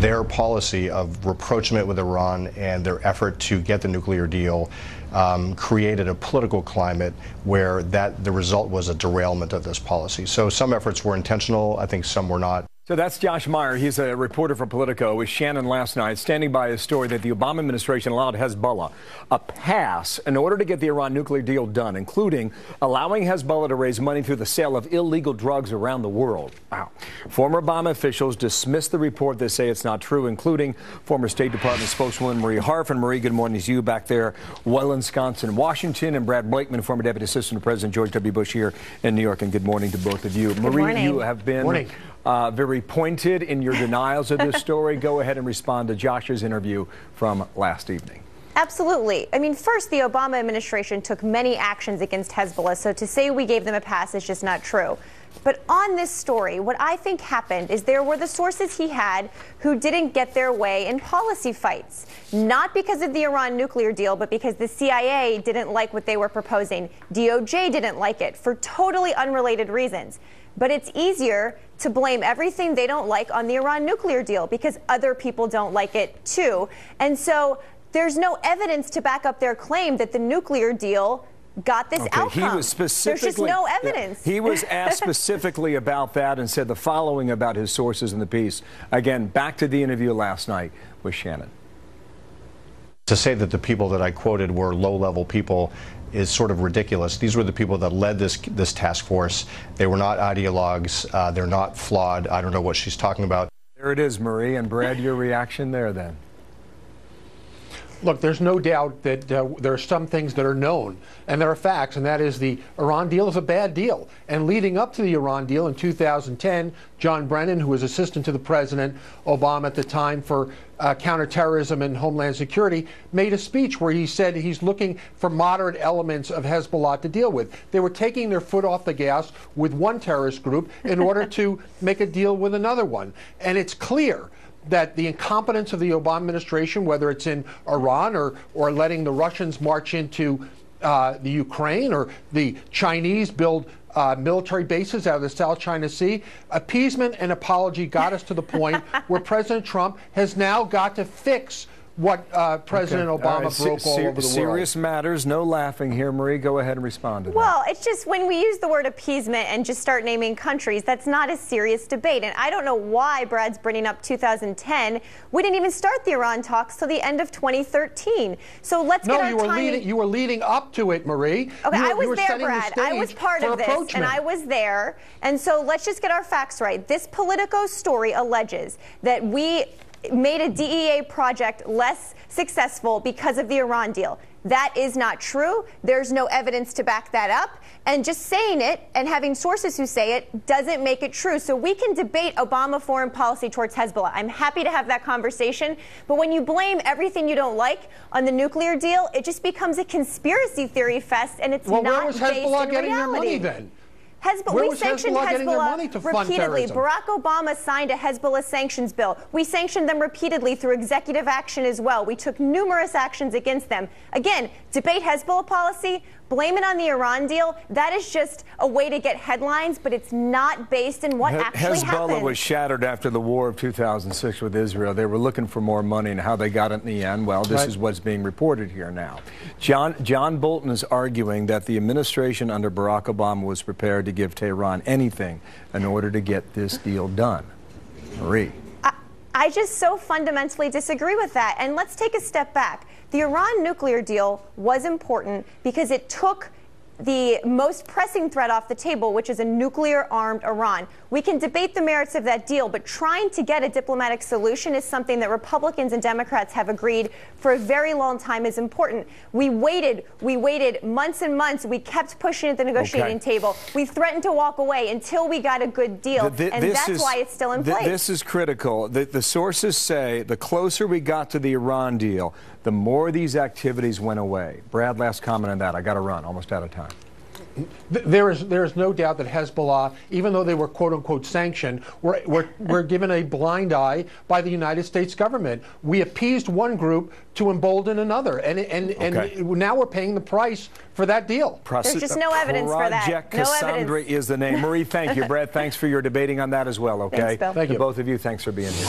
their policy of rapprochement with Iran and their effort to get the nuclear deal created a political climate where the result was a derailment of this policy. So some efforts were intentional. I think some were not. So that's Josh Meyer. He's a reporter for Politico with Shannon last night, standing by his story that the Obama administration allowed Hezbollah a pass in order to get the Iran nuclear deal done, including allowing Hezbollah to raise money through the sale of illegal drugs around the world. Wow. Former Obama officials dismissed the report. They say it's not true, including former State Department spokeswoman Marie Harfin. Marie, good morning to you back there, well ensconced in Washington, and Brad Blakeman, former Deputy Assistant to President George W. Bush here in New York. And good morning to both of you. Marie, you have been very pointed in your denials of this story. Go ahead and respond to Josh's interview from last evening. Absolutely. I mean, first, the Obama administration took many actions against Hezbollah, so to say we gave them a pass is just not true. But on this story, what I think happened is there were the sources he had who didn't get their way in policy fights. Not because of the Iran nuclear deal, but because the CIA didn't like what they were proposing. DOJ didn't like it for totally unrelated reasons. But it's easier to blame everything they don't like on the Iran nuclear deal because other people don't like it too. And so there's no evidence to back up their claim that the nuclear deal got this outcome. He was specifically, there's just no evidence. He was asked specifically about that and said the following about his sources in the piece. Again, back to the interview last night with Shannon. To say that the people that I quoted were low-level people is sort of ridiculous. These were the people that led this task force. They were not ideologues. They're not flawed. I don't know what she's talking about. There it is, Marie. And Brad, your reaction there then? Look, there's no doubt that there are some things that are known, and there are facts, and that is the Iran deal is a bad deal. And leading up to the Iran deal in 2010, John Brennan, who was assistant to the President Obama at the time for counterterrorism and homeland security, made a speech where he said he's looking for moderate elements of Hezbollah to deal with. They were taking their foot off the gas with one terrorist group in order to make a deal with another one. And it's clear that the incompetence of the Obama administration, whether it's in Iran or letting the Russians march into the Ukraine, or the Chinese build military bases out of the South China Sea, appeasement and apology got us to the point where President Trump has now got to fix what President Obama broke all over the world. Serious matters, no laughing here. Marie, go ahead and respond to that. Well, it's just when we use the word appeasement and just start naming countries, that's not a serious debate. And I don't know why Brad's bringing up 2010. We didn't even start the Iran talks till the end of 2013. So let's get our timing. You were leading up to it, Marie. Okay, I was there, Brad. I was part of this, and I was there. And so let's just get our facts right. This Politico story alleges that we made a DEA project less successful because of the Iran deal. That is not true. There's no evidence to back that up. And just saying it and having sources who say it doesn't make it true. So we can debate Obama foreign policy towards Hezbollah. I'm happy to have that conversation. But when you blame everything you don't like on the nuclear deal, it just becomes a conspiracy theory fest, and it's not based in reality. Where was Hezbollah getting their money then? We sanctioned Hezbollah repeatedly. Barack Obama signed a Hezbollah sanctions bill. We sanctioned them repeatedly through executive action as well. We took numerous actions against them. Again, debate Hezbollah policy, blame it on the Iran deal. That is just a way to get headlines, but it's not based in what actually happened. Hezbollah was shattered after the war of 2006 with Israel. They were looking for more money, and how they got it in the end, well, this is what's being reported here now. John Bolton is arguing that the administration under Barack Obama was prepared to give Tehran anything in order to get this deal done. Marie. I just so fundamentally disagree with that. And let's take a step back. The Iran nuclear deal was important because it took the most pressing threat off the table, which is a nuclear-armed Iran. We can debate the merits of that deal, but trying to get a diplomatic solution is something that Republicans and Democrats have agreed for a very long time is important. We waited months and months. We kept pushing at the negotiating table. We threatened to walk away until we got a good deal, and that's why it's still in place. This is critical. The sources say the closer we got to the Iran deal, the more these activities went away. Brad, last comment on that. I got to run. Almost out of time. There is no doubt that Hezbollah, even though they were quote-unquote sanctioned, were given a blind eye by the United States government. We appeased one group to embolden another, and now we're paying the price for that deal. There's just no evidence for that. Project Cassandra is the name. Marie, thank you. Brad, thanks for your debating on that as well, okay? Thanks, Bill. Thank you. To both of you, thanks for being here.